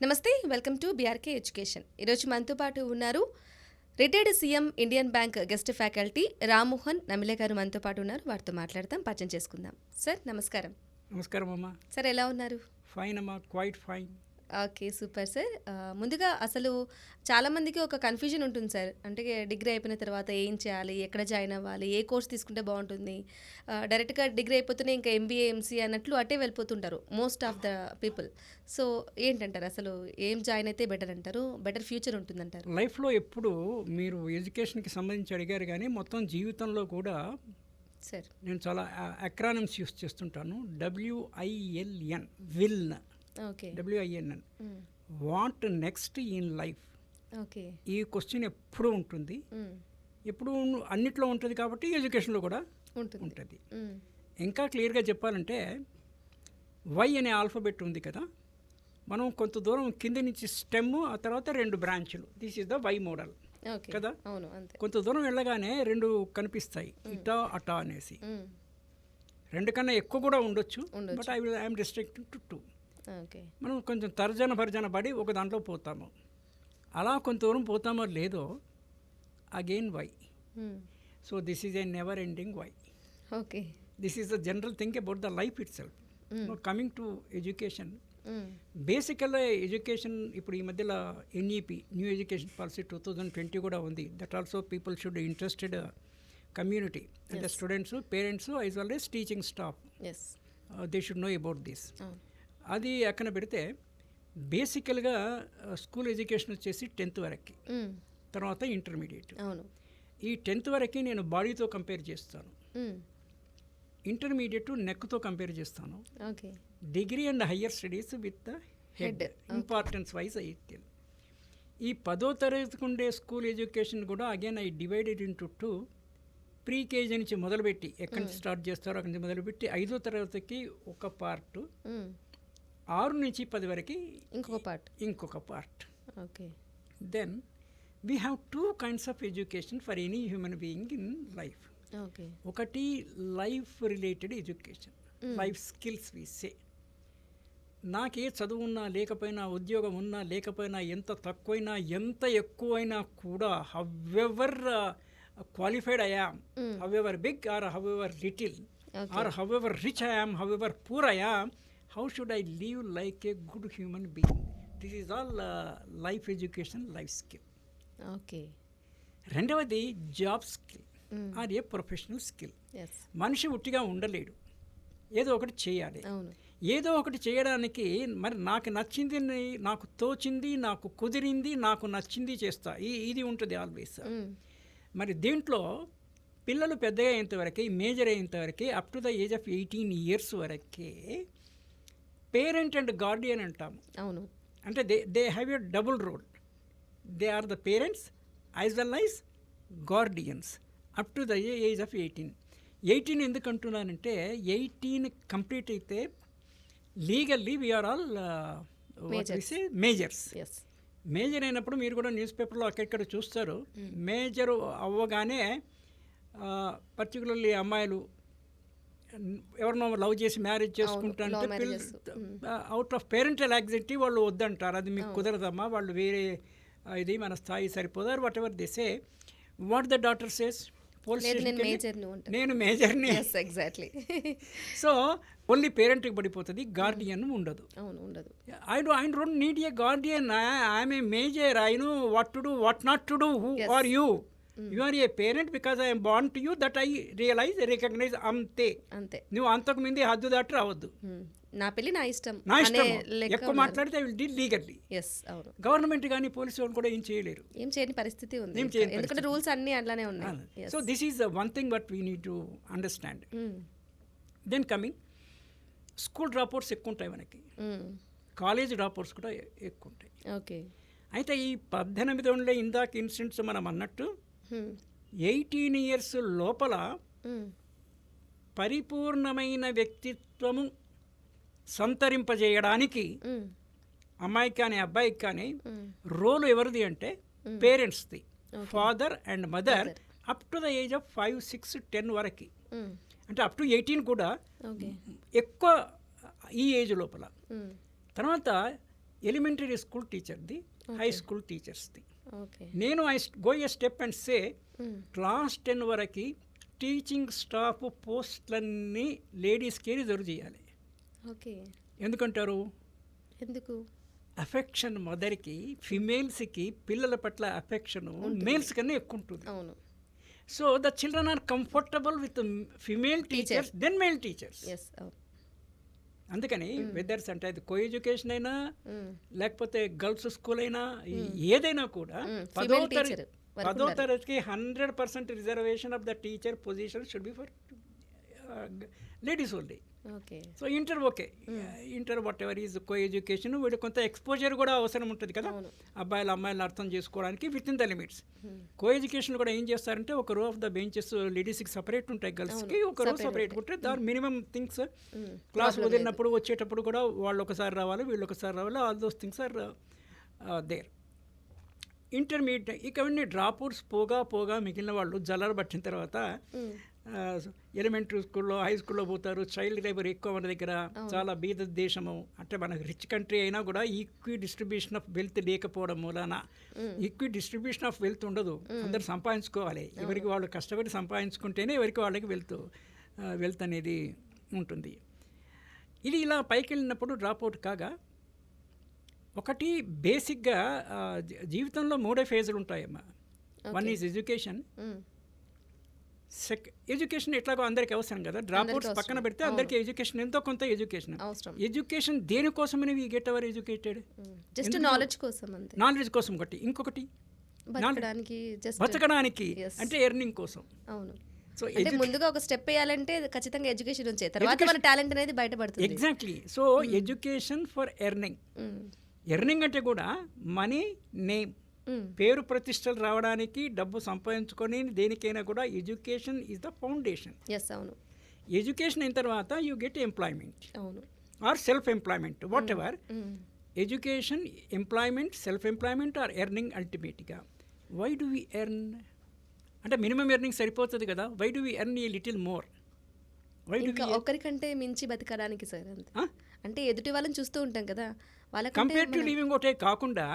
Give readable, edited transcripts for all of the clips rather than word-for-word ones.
నమస్తే, welcome to BRK education. ఈరోజు మనతో పాటు ఉన్నారు retired CM Indian bank guest faculty Rammohan నమిలే గారు మనతో పాటు ఉన్నారు. వారితో మాట్లాడతాం, పరిచయం చేసుకుందాం. సార్ నమస్కారం. నమస్కారం అమ్మా. సార్ ఎలా ఉన్నారు? ఫైన్ అమ్మా, quite fine. Okay, super sir. ముందుగా అసలు చాలామందికి ఒక కన్ఫ్యూజన్ ఉంటుంది సార్. అంటే డిగ్రీ అయిపోయిన తర్వాత ఏం చేయాలి, ఎక్కడ జాయిన్ అవ్వాలి, ఏ కోర్స్ తీసుకుంటే బాగుంటుంది, డైరెక్ట్గా డిగ్రీ అయిపోతేనే ఇంకా ఎంబీఏ ఎంసీ అన్నట్లు అట్టే వెళ్ళిపోతుంటారు most of the people. So ఏంటంటారు, అసలు ఏం జాయిన్ అయితే బెటర్ అంటారు, బెటర్ ఫ్యూచర్ ఉంటుందంటారు? లైఫ్లో ఎప్పుడు మీరు ఎడ్యుకేషన్కి సంబంధించి అడిగారు, కానీ మొత్తం జీవితంలో కూడా సార్ నేను చాలా అక్రానిమ్స్ యూస్ చేస్తుంటాను. WILN, విల్న్. Okay. WINN, what next in life. Okay. ఈ క్వశ్చన్ ఎప్పుడు ఉంటుంది, ఎప్పుడు అన్నిట్లో ఉంటుంది, కాబట్టి ఎడ్యుకేషన్లో కూడా ఉంటుంది. ఇంకా క్లియర్గా చెప్పాలంటే వై అనే ఆల్ఫాబెట్ ఉంది కదా, మనం కొంత దూరం కింద నుంచి స్టెమ్, ఆ తర్వాత 2 బ్రాంచ్లు. This is the Y model కదా. అవును, అంతే. కొంత దూరం వెళ్ళగానే 2 కనిపిస్తాయి, ఇటా అటా అనేసి. 2 కన్నా ఎక్కువ కూడా ఉండొచ్చు, but I'm restricted to 2. Okay. మనం కొంచెం తర్జన పడి ఒక దాంట్లో పోతాము. అలా కొంత దూరం పోతామో లేదో again why. So this is a never ending why. Okay. This is the general think about the life itself. Coming to education, బేసికల్గా ఎడ్యుకేషన్ ఇప్పుడు ఈ మధ్యలో NEP, న్యూ ఎడ్యుకేషన్ పాలసీ 2020 కూడా ఉంది. That also people should interested community, అంటే students, parents as well as teaching staff, they should know about this. అది అక్కడ పెడితే బేసికల్గా స్కూల్ ఎడ్యుకేషన్ వచ్చేసి 10th వరకు, తర్వాత ఇంటర్మీడియట్. ఈ 10th వరకు నేను బాడీతో కంపేర్ చేస్తాను, ఇంటర్మీడియట్ నెక్తో కంపేర్ చేస్తాను, degree and higher studies with the head, importance wise అయితే. ఈ 10వ తరగతికి ఉండే స్కూల్ ఎడ్యుకేషన్ కూడా again I divided into 2. Pre KG నుంచి మొదలుపెట్టి ఎక్కడి నుంచి స్టార్ట్ చేస్తారో అక్కడి నుంచి మొదలుపెట్టి 5వ తరగతికి ఒక పార్ట్, 6 నుంచి 10 వరకు ఇంకొక part. Okay. Then we have 2 kinds of education for any human being in life. ఒకటి life related education, life skills we say. నాకే చదువు ఉన్నా లేకపోయినా, ఉద్యోగం ఉన్నా లేకపోయినా, ఎంత తక్కువైనా ఎంత ఎక్కువైనా కూడా, however qualified I am, however big or however little, or however rich I am, however poor I am, how should I live like a good human being? This is all life education, life skill. Okay. రెండవది job skill or a professional skill. మనిషి ఉట్టిగా ఉండలేడు, ఏదో ఒకటి చేయాలి. ఏదో ఒకటి చేయడానికి మరి నాకు నచ్చింది, నాకు తోచింది, నాకు కుదిరింది, నాకు నచ్చింది చేస్తా, ఇది ఉంటుంది ఆల్వేస్. మరి దీంట్లో పిల్లలు పెద్దగా అయ్యేంతవరకే, మేజర్ అయ్యేంతవరకే, up to the age of 18 years వరకే పేరెంట్ అండ్ గార్డియన్ అంటాము. అవును. అంటే they have a double role. They are the parents as well as guardians up to the age of 18. 18 ఎందుకు అంటున్నానంటే 18 కంప్లీట్ అయితే legally we are all majors. Major అయినప్పుడు మీరు కూడా న్యూస్ పేపర్లో అక్కడెక్కడ చూస్తారు. మేజర్ అవ్వగానే పర్టికులర్లీ అమ్మాయిలు ఎవరినో లవ్ చేసి మ్యారేజ్ చేసుకుంటారంటే అవుట్ ఆఫ్ పేరెంటల్ యాంగ్జైటీ వాళ్ళు వద్దంటారు. అది మీకు కుదరదమ్మా, వాళ్ళు వేరే ఇది మన స్థాయి సరిపోదారు, whatever they say. What the daughter says, నేను మేజర్ని. సో ఓన్లీ పేరెంట్కి పడిపోతుంది, గార్డియన్ ఉండదు. I don't need a guardian, I'm a major, I know what to do, what not to do. Who are you? You are a parent because I'm born to you, that I recognise. అంతే. నువ్వు అంతకు మింది హద్దు దాటి రావద్దు. నా పెళ్లి నా ఇష్టం. ఎక్కువ మాట్లాడితే I will deal legally. Government కానీ పోలీసు వాళ్ళు కూడా ఏం చేయలేరు, ఏం చేయని పరిస్థితి ఉంది, ఎందుకంటే రూల్స్ అన్నీ అట్లానే ఉన్నాయి. So this is one thing but we need to understand. Then coming, school dropouts ఎక్కువ ఉంటాయి మనకి, కాలేజ్ డ్రాప్అవుట్స్ కూడా ఎక్కువ ఉంటాయి. ఓకే. అయితే ఈ 18 ఉండే ఇందాక ఇన్సిడెంట్స్ మనం అన్నట్టు 18 years లోపల పరిపూర్ణమైన వ్యక్తిత్వము సంతరింపజేయడానికి అమ్మాయికి కానీ అబ్బాయికి కానీ రోల్ ఎవరిది అంటే పేరెంట్స్ది, father and mother, up to the age of 5, 6, 10 వరకు. అంటే అప్ టు 18 కూడా ఎక్కువ ఈ ఏజ్ లోపల. తర్వాత ఎలిమెంటరీ స్కూల్ టీచర్ది, హై స్కూల్ టీచర్స్ది. ఓకే. నేను go a step and say class 10 వరకు టీచింగ్ స్టాఫ్ పోస్టులన్నీ లేడీస్కి రిజర్వ్ చేయాలి. ఓకే. ఎందుకంటారు? ఎందుకు? అఫెక్షన్ మదర్కి, ఫిమేల్స్కి పిల్లల పట్ల అఫెక్షన్ మేల్స్ కన్నా ఎక్కువ ఉంటుంది. అవును. So the children are comfortable with female teachers than male teachers. Yes. అవును. అందుకని వెదర్స్ అంటే అది కో ఎడ్యుకేషన్ అయినా లేకపోతే గర్ల్స్ స్కూల్ అయినా ఏదైనా కూడా 10వ తరగతికి 100% reservation of the teacher position should be for ladies only. Okay. So inter inter what ever is co education, వీడు కొంత ఎక్స్పోజర్ కూడా అవసరం ఉంటుంది కదా అబ్బాయిలు అమ్మాయిలు అర్థం చేసుకోవడానికి with in the limits. Co education కూడా ఏం చేస్తారంటే ఒక రో ఆఫ్ ద బెంచెస్ లేడీస్కి సపరేట్ ఉంటాయి, గర్ల్స్కి ఒక రో సపరేట్ ఉంటాయి. దాని మినిమం థింగ్స్ క్లాస్ వదిలినప్పుడు వచ్చేటప్పుడు కూడా వాళ్ళు ఒకసారి రావాలి, వీళ్ళు ఒకసారి రావాలి, all those things are there. Intermediate ఇవన్నీ డ్రాప్అవుట్స్ పోగా మిగిలిన వాళ్ళు జల్లర పట్టిన తర్వాత ఎలిమెంటరీ స్కూల్లో, హై స్కూల్లో పోతారు. చైల్డ్ లేబర్ ఎక్కువ మన దగ్గర, చాలా బీద దేశము, అంటే మనకు రిచ్ కంట్రీ అయినా కూడా ఈక్వి డిస్ట్రిబ్యూషన్ ఆఫ్ వెల్త్ లేకపోవడం మూలాన ఈక్వి డిస్ట్రిబ్యూషన్ ఆఫ్ వెల్త్ ఉండదు. అందరు సంపాదించుకోవాలి, ఎవరికి వాళ్ళు కష్టపడి సంపాదించుకుంటేనే ఎవరికి వాళ్ళకి వెల్త్ అనేది ఉంటుంది. ఇది ఇలా పైకి వెళ్ళినప్పుడు డ్రాప్అవుట్ కాగా ఒకటి బేసిక్గా జీవితంలో 3 ఫేజులు ఉంటాయమ్మా. One is education. ఎడ్యుకేషన్ ఎట్లాగో అందరికీ అవసరం కదా, డ్రాప్అవుట్స్ పక్కన పెడితే అందరికీ ఎడ్యుకేషన్ ఎంతో కొంత ఎడ్యుకేషన్. ఎడ్యుకేషన్ దేనికోసమని we get our educated? Just knowledge కోసం. అంతే. నాలెడ్జ్ కోసం ఒకటి, ఇంకొకటి బతకడానికి అంటే ఎర్నింగ్ కోసం. అవును. సో ముందుగా ఒక స్టెప్ వేయాలంటే ఖచ్చితంగా ఎడ్యుకేషన్ ఉంచే తర్వాత మన టాలెంట్ అనేది బయటపడుతుంది. Exactly. So education for earning. Earning అంటే కూడా మనీ, నేమ్, పేరు ప్రతిష్టలు రావడానికి, డబ్బు సంపాదించుకొని దేనికైనా కూడా education is the foundation. Yes. అవును. ఎడ్యుకేషన్ అయిన తర్వాత యూ గెట్ ఎంప్లాయ్మెంట్. అవును. Or self employment, whatever. Education, employment, self employment or earning అల్టిమేట్గా. వై డు వి ఎర్న్ అంటే మినిమం ఎర్నింగ్ సరిపోతుంది కదా, why do we earn a little more? ఒకరికంటే మించి బతకడానికి సార్. అంటే ఎదుటి వాళ్ళని చూస్తూ ఉంటాం కదా, కంపేర్ టు లివింగ్ ఒకటే కాకుండా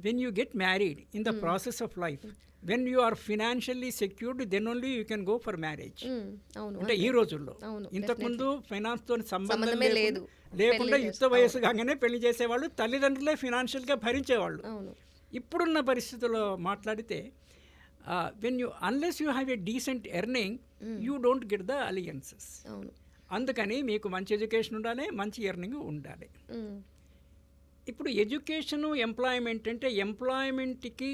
when you get married in the process of life, when you are financially secured, then only you can go for marriage. అంటే ఈ రోజుల్లో, ఇంతకుముందు ఫైనాన్స్తో సంబంధం లేకుండా యుక్త వయసు కాగానే పెళ్లి చేసేవాళ్ళు, తల్లిదండ్రులే ఫినాన్షియల్గా భరించేవాళ్ళు. ఇప్పుడున్న పరిస్థితుల్లో మాట్లాడితే when you unless you have a decent earning you don't get the alliances. అందుకని మీకు మంచి ఎడ్యుకేషన్ ఉండాలి, మంచి ఎర్నింగ్ ఉండాలి. ఇప్పుడు ఎడ్యుకేషను, ఎంప్లాయ్మెంట్ అంటే ఎంప్లాయ్మెంట్కి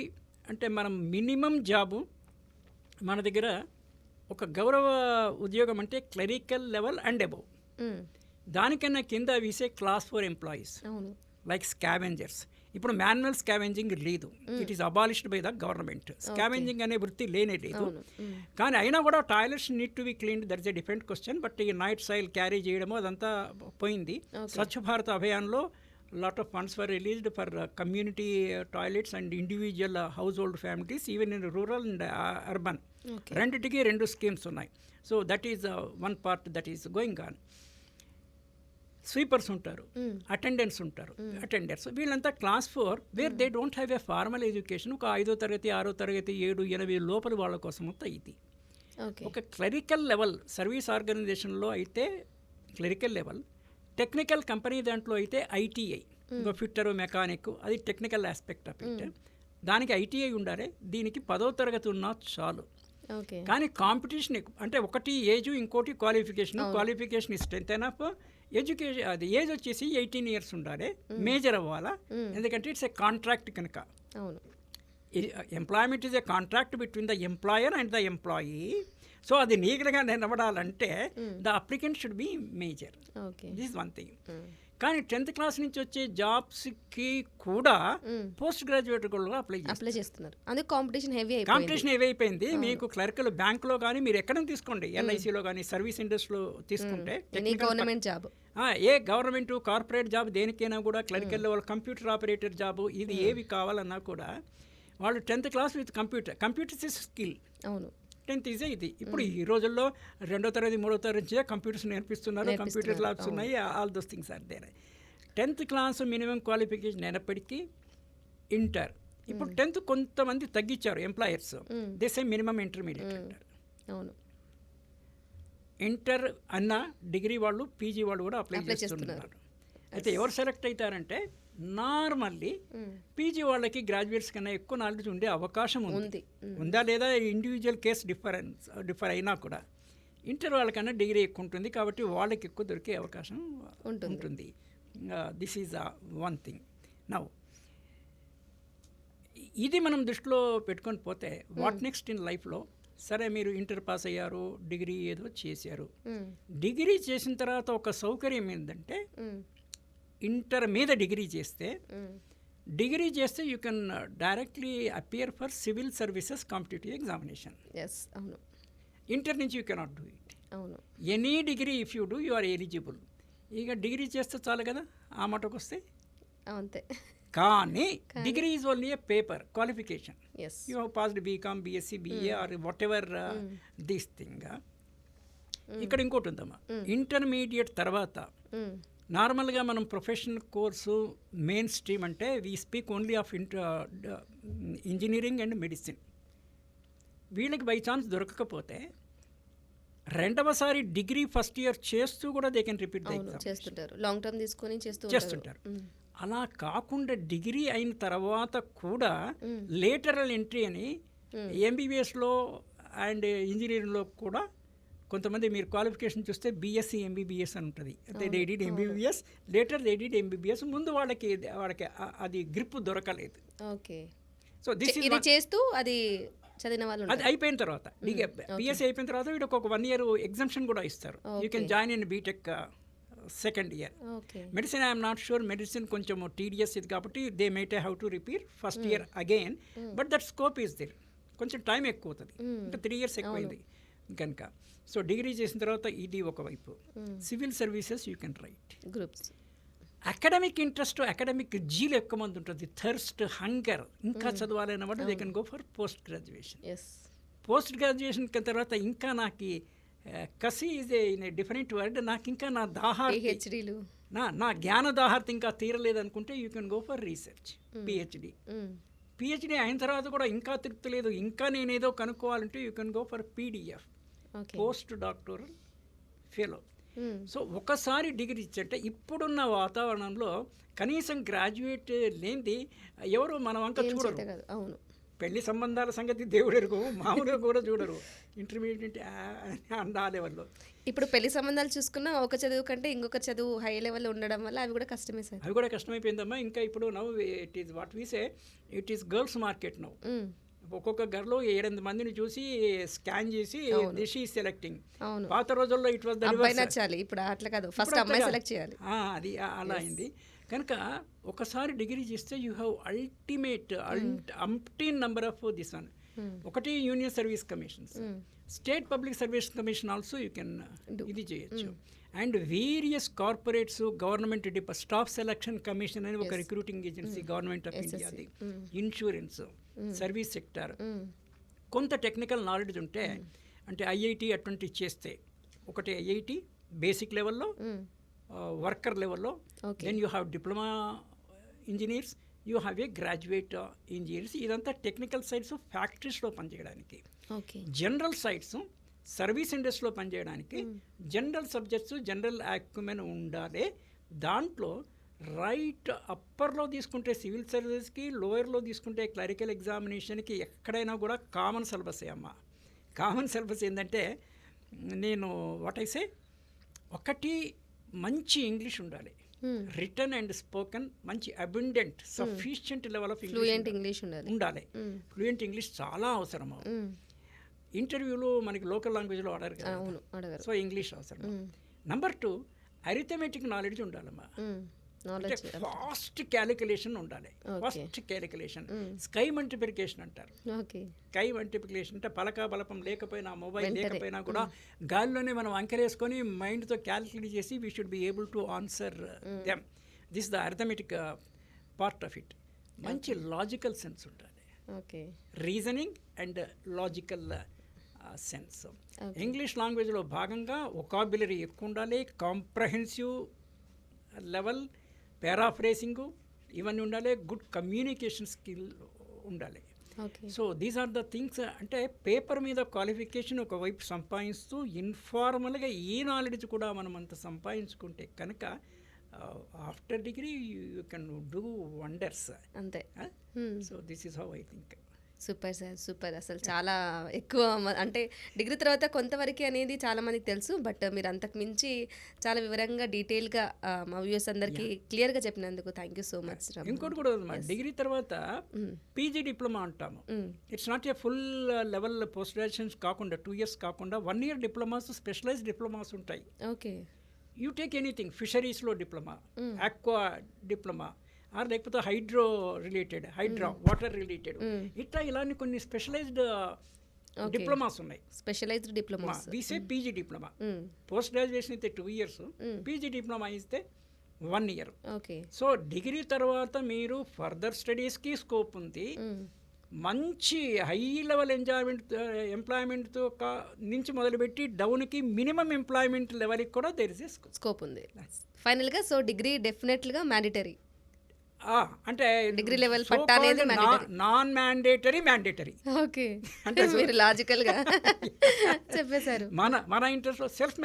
అంటే మనం మినిమం జాబు మన దగ్గర ఒక గౌరవ ఉద్యోగం అంటే క్లరికల్ లెవెల్ అండ్ అబవ్. దానికన్నా కింద వీసే క్లాస్ 4 ఎంప్లాయీస్ లైక్ స్కావెంజర్స్. ఇప్పుడు మాన్యువల్ స్కావెంజింగ్ లేదు, it is abolished by the government. Scavenging అనే వృత్తి లేనే లేదు. కానీ అయినా కూడా toilets need to be cleaned, that is a different question. But ఈ నైట్ సైల్ క్యారీ చేయడము అదంతా పోయింది. Swachh Bharat అభియాన్లో lot of funds were released for community toilets and individual household families, even in rural and urban. రెండిటికి 2 స్కీమ్స్ ఉన్నాయి. So that is one part that is going on. Sweepers ఉంటారు, attendants ఉంటారు, attenders, వీళ్ళంతా class 4 where they don't have a formal education. ఒక 5వ తరగతి 6వ తరగతి 7, 8 లోపల వాళ్ళ కోసం అంతా ఇది. ఒక క్లరికల్ లెవెల్ సర్వీస్ ఆర్గనైజేషన్లో అయితే క్లరికల్ లెవెల్, టెక్నికల్ కంపెనీ దాంట్లో అయితే ఐటీఐ, ఇంకో ఫిట్టర్, మెకానిక్, అది టెక్నికల్ ఆస్పెక్ట్ ఆఫ్ ఇట్. దానికి ఐటీఐ ఉండాలి. దీనికి 10వ తరగతి ఉన్నా చాలు. కానీ కాంపిటీషన్ ఎక్కువ. అంటే ఒకటి ఏజ్, ఇంకోటి qualification is strength enough. Education అది ఏజ్ వచ్చేసి 18 ఇయర్స్ ఉండాలి, మేజర్ అవ్వాలా. ఎందుకంటే ఇట్స్ ఏ కాంట్రాక్ట్ కనుక. Employment is a contract between the employer and the employee. So అది లీగల్గా నిలబడాలంటే the applicant should be major. This one thing. కానీ 10th క్లాస్ నుంచి వచ్చే జాబ్స్కి కూడా పోస్ట్ గ్రాడ్యుయేట్ కూడా అప్లై చేస్తున్నారు. అందుకే కాంపిటీషన్ హెవీ అయిపోయింది. మీకు క్లర్కల్ బ్యాంకులో కానీ మీరు ఎక్కడ తీసుకోండి, ఎల్ఐసిలో కానీ సర్వీస్ ఇండస్ట్రీలో తీసుకుంటే, గవర్నమెంట్ జాబ్, ఏ గవర్నమెంట్ కార్పొరేట్ జాబ్ దేనికైనా కూడా clerical level, computer operator job, ఇది ఏవి కావాలన్నా కూడా వాళ్ళు 10th class with computers is skill. అవును. 10th ఈజే ఇది. ఇప్పుడు ఈ రోజుల్లో 2వ తరగతి 3వ తరగతి కంప్యూటర్స్ నేర్పిస్తున్నారు, కంప్యూటర్ ల్యాబ్స్ ఉన్నాయి, all those things are there. 10th class minimum qualification అయినప్పటికీ ఇంటర్. ఇప్పుడు 10th కొంతమంది తగ్గించారు ఎంప్లాయర్స్, దేశం మినిమం ఇంటర్మీడియట్ అంటారు. అవును. ఇంటర్ అన్న డిగ్రీ వాళ్ళు పీజీ వాళ్ళు కూడా అప్లై చేస్తున్నారు. అయితే ఎవరు సెలెక్ట్ అవుతారంటే నార్మల్లీ పీజీ వాళ్ళకి గ్రాడ్యుయేట్స్ కన్నా ఎక్కువ నాలెడ్జ్ ఉండే అవకాశం ఉంది. ఉందా లేదా ఇండివిజువల్ కేస్ డిఫర్ అయినా కూడా ఇంటర్ వాళ్ళకన్నా డిగ్రీ ఎక్కువ ఉంటుంది కాబట్టి వాళ్ళకి ఎక్కువ దొరికే అవకాశం ఉంటుంది. This is one thing. Now ఇది మనం దృష్టిలో పెట్టుకొని పోతే వాట్ నెక్స్ట్ ఇన్ లైఫ్లో, సరే మీరు ఇంటర్ పాస్ అయ్యారు, డిగ్రీ ఏదో చేశారు. డిగ్రీ చేసిన తర్వాత ఒక సౌకర్యం ఏంటంటే ఇంటర్ మీద డిగ్రీ చేస్తే you can directly appear for civil services competitive examination. అవును. ఇంటర్ నుంచి యూ కెనాట్ డూ ఇట్. అవును. Any degree if you do you are eligible. ఇక డిగ్రీ చేస్తే చాలు కదా ఆ మాటకు వస్తే. అంతే. కానీ degree is only a paper qualification. You have passed BCom, BSc, BA or whatever this thing. ఇక్కడ ఇంకోటి ఉందమ్మా, ఇంటర్మీడియట్ తర్వాత నార్మల్గా మనం ప్రొఫెషనల్ కోర్సు మెయిన్ స్ట్రీమ్ అంటే we speak only of engineering and medicine. వీళ్ళకి బై ఛాన్స్ దొరకకపోతే రెండవసారి డిగ్రీ ఫస్ట్ ఇయర్ చేస్తూ కూడా they can repeat the exam చేస్తుంటారు. లాంగ్ టర్మ్ తీసుకొని చేస్తుంటారు. అలా కాకుండా డిగ్రీ అయిన తర్వాత కూడా లేటరల్ ఎంట్రీ అని ఎంబీబీఎస్లో అండ్ ఇంజనీరింగ్లో కూడా కొంతమంది మీరు క్వాలిఫికేషన్ చూస్తే బీఎస్సీ ఎంబీబీఎస్ అని ఉంటుంది. అయితే they did MBBS, later they did MBBS. ముందు వాళ్ళకి అది గ్రిప్ దొరకలేదు. ఓకే. సో దిస్ ఇది చేస్తూ అది చదివిన వాళ్ళు అది అయిపోయిన తర్వాత బీఎస్సీ అయిపోయిన తర్వాత వీళ్ళకి ఒక 1 year ఎగ్జామ్షన్ కూడా ఇస్తారు. You can join in BTech second year. Medicine I'm not sure, medicine కొంచెం టీడీఎస్ ఇది కాబట్టి they might have to repeat first year again, but that scope is there. కొంచెం టైం ఎక్కువ అవుతుంది, ఇంకా 3 years ఎక్కువైంది కనుక. సో డిగ్రీ చేసిన తర్వాత ఇది ఒకవైపు. Civil services you can write groups. Academic interest, academic జీలు ఎక్కువ మంది ఉంటుంది, థర్స్ట్, హంగర్, ఇంకా చదవాలన్న వాడు they can go for post graduation. Post graduation తర్వాత ఇంకా నాకు కసి is in a different word, నాకు ఇంకా నా దాహార్తి, నా జ్ఞాన దాహార్తి ఇంకా తీరలేదనుకుంటే you can go for research, PhD అయిన తర్వాత కూడా ఇంకా తృప్తి లేదు, ఇంకా నేనేదో కనుక్కోవాలంటే you can go for PDF, post doctoral fellow. So ఒకసారి డిగ్రీ ఇచ్చంటే ఇప్పుడున్న వాతావరణంలో కనీసం గ్రాడ్యుయేట్ లేనిది ఎవరు మన వంక చూడరు. అవును. పెళ్లి సంబంధాల సంగతి దేవుడెరుగు, మామూలుగా కూడా చూడరు. ఇంటర్మీడియట్ ఆ లెవెల్లో. ఇప్పుడు పెళ్లి సంబంధాలు చూసుకున్నా ఒక చదువు కంటే ఇంకొక చదువు హై లెవెల్లో ఉండడం వల్ల అవి కూడా కష్టమే సార్. అవి కూడా కష్టమైపోయిందమ్మా. ఇంకా ఇప్పుడు now it is what we say it is girls market now. ఒక్కొక్క గర్లో 7-8 మందిని చూసి స్కాన్ చేసి దిస్ ఈజ్ సెలెక్టింగ్. పాత రోజుల్లో ఇట్ వాజ్ ద రివర్స్. నచ్చాలి, ఇప్పుడు అట్లా కాదు, ఫస్ట్ అమ్మాయి సెలెక్ట్ చేయాలి. అది అలా అయింది కనుక ఒకసారి డిగ్రీ చేస్తే you have ultimate umpteen number of this one. ఒకటి union service commissions, state public service commission also you can ఇది చేయొచ్చు. And various corporates, government staff selection commission అని ఒక రిక్రూటింగ్ ఏజెన్సీ గవర్నమెంట్ ఆఫ్ ఇండియాది, ఇన్సూరెన్స్, సర్వీస్ సెక్టర్, కొంత technical knowledge ఉంటే అంటే IIT అటువంటి చేస్తే, ఒకటి ఐఐటి బేసిక్ లెవెల్లో, వర్కర్ లెవెల్లో, then you have diploma engineers, you have a graduate engineers. ఇదంతా టెక్నికల్ సైడ్స్ ఫ్యాక్టరీస్లో పనిచేయడానికి. జనరల్ సైడ్స్ సర్వీస్ ఇండస్ట్రీలో పనిచేయడానికి జనరల్ సబ్జెక్ట్స్, జనరల్ యాక్యుమెన్ ఉండాలి. దాంట్లో రైట్ అప్పర్లో తీసుకుంటే సివిల్ సర్వీసెస్కి, లోయర్లో తీసుకుంటే క్లరికల్ ఎగ్జామినేషన్కి ఎక్కడైనా కూడా కామన్ సిలబస్ అమ్మ. కామన్ సిలబస్ ఏంటంటే నేను వాట్ ఐ సే, ఒకటి మంచి ఇంగ్లీష్ ఉండాలి, రిటర్న్ అండ్ స్పోకెన్ మంచి abundant sufficient level of English ఉండాలి. ఫ్లూయెంట్ ఇంగ్లీష్ చాలా అవసరం. ఇంటర్వ్యూలో మనకి లోకల్ లాంగ్వేజ్లో అడగరు కదా, సో ఇంగ్లీష్ అవసరం. నెంబర్ 2 అరిథమెటిక్ నాలెడ్జ్ ఉండాలమ్మా. అంటే ఫాస్ట్ క్యాలిక్యులేషన్ ఉండాలి. ఫాస్ట్ క్యాలిక్యులేషన్, స్కై మల్టిప్లికేషన్ అంటారు. స్కై మల్టిప్లికేషన్ అంటే పలక బలపం లేకపోయినా, మొబైల్ లేకపోయినా కూడా గాలిలోనే మనం అంకెలేసుకొని మైండ్తో క్యాలిక్యులేట్ చేసి we should be able to answer them. This the arithmetic part of it. మంచి లాజికల్ సెన్స్ ఉండాలి, reasoning and logical sense. English లాంగ్వేజ్లో భాగంగా వొకాబులరీ ఎక్కువ ఉండాలి, కాంప్రహెన్సివ్ లెవెల్, పారాఫ్రేసింగు ఇవన్నీ ఉండాలి, గుడ్ కమ్యూనికేషన్ స్కిల్ ఉండాలి. Okay. So these are the things. అంటే పేపర్ మీద క్వాలిఫికేషన్ ఒకవైపు సంపాదిస్తూ ఇన్ఫార్మల్గా ఈ నాలెడ్జ్ కూడా మనం అంత సంపాదించుకుంటే కనుక after degree you can do wonders. అంతే. So this is how I think. Super sir, super. అసలు చాలా ఎక్కువ అంటే డిగ్రీ తర్వాత కొంతవరకే అనేది చాలా మందికి తెలుసు, బట్ మీరు అంతకు మించి చాలా వివరంగా డీటెయిల్గా మా వ్యూవర్స్ అందరికీ క్లియర్గా చెప్పినందుకు థ్యాంక్ యూ సో మచ్. ఇంకోటి కూడా ఉంది, డిగ్రీ తర్వాత పీజీ డిప్లొమా అంటాము. It's not a full level post graduations కాకుండా 2 years కాకుండా 1 year డిప్లొమాస్, స్పెషలైజ్డ్ డిప్లొమాస్ ఉంటాయి. ఓకే. యూ టేక్ ఎనీథింగ్, ఫిషరీస్లో డిప్లొమా, ఆక్వా డిప్లొమా, ఆర్ లేకపోతే హైడ్రో రిలేటెడ్, వాటర్ రిలేటెడ్, ఇట్లా ఇలాంటి కొన్ని స్పెషలైజ్డ్ డిప్లొమాస్ ఉన్నాయి. Specialised diplomas. We say PG diploma. Post graduation అయితే 2 years, పీజీ డిప్లొమా ఇస్తే 1 year. ఓకే. సో డిగ్రీ తర్వాత మీరు ఫర్దర్ స్టడీస్కి స్కోప్ ఉంది. మంచి హై లెవెల్ ఎంప్లాయ్మెంట్తో నుంచి మొదలుపెట్టి డౌన్కి మినిమం ఎంప్లాయ్మెంట్ లెవెల్కి కూడా తెలిసే స్కోప్ ఉంది ఫైనల్గా. సో డిగ్రీ డెఫినెట్గా మ్యాండేటరీ. అంటే డిగ్రీ లెవెల్ పట్టా అనేది నాన్ మ్యాండేటరీ. ఓకే. అంటే మీరు లాజికల్గా చెప్పేశారు. మన interest self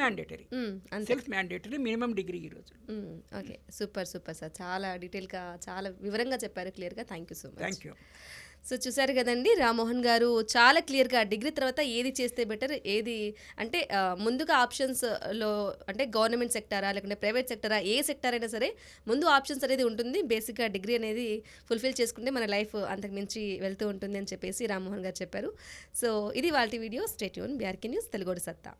mandatory minimum degree ఈరోజు. ఓకే. సూపర్ సూపర్ సార్, చాలా డీటెయిల్గా చాలా వివరంగా చెప్పారు, క్లియర్గా. Thank you so much. Thank you. So చూసారు కదండి, రామ్మోహన్ గారు చాలా క్లియర్గా డిగ్రీ తర్వాత ఏది చేస్తే బెటర్, ఏది అంటే ముందుగా ఆప్షన్స్లో అంటే గవర్నమెంట్ సెక్టారా లేకుంటే ప్రైవేట్ సెక్టారా, ఏ సెక్టార్ అయినా సరే ముందు ఆప్షన్స్ అనేది ఉంటుంది. బేసిక్గా డిగ్రీ అనేది ఫుల్ఫిల్ చేసుకుంటే మన లైఫ్ అంతకు మించి వెళ్తూ ఉంటుంది అని చెప్పేసి రామ్మోహన్ గారు చెప్పారు. సో ఇది వాళ్ళ video. Stay tune. BRK news తెలుగోడు సత్తా.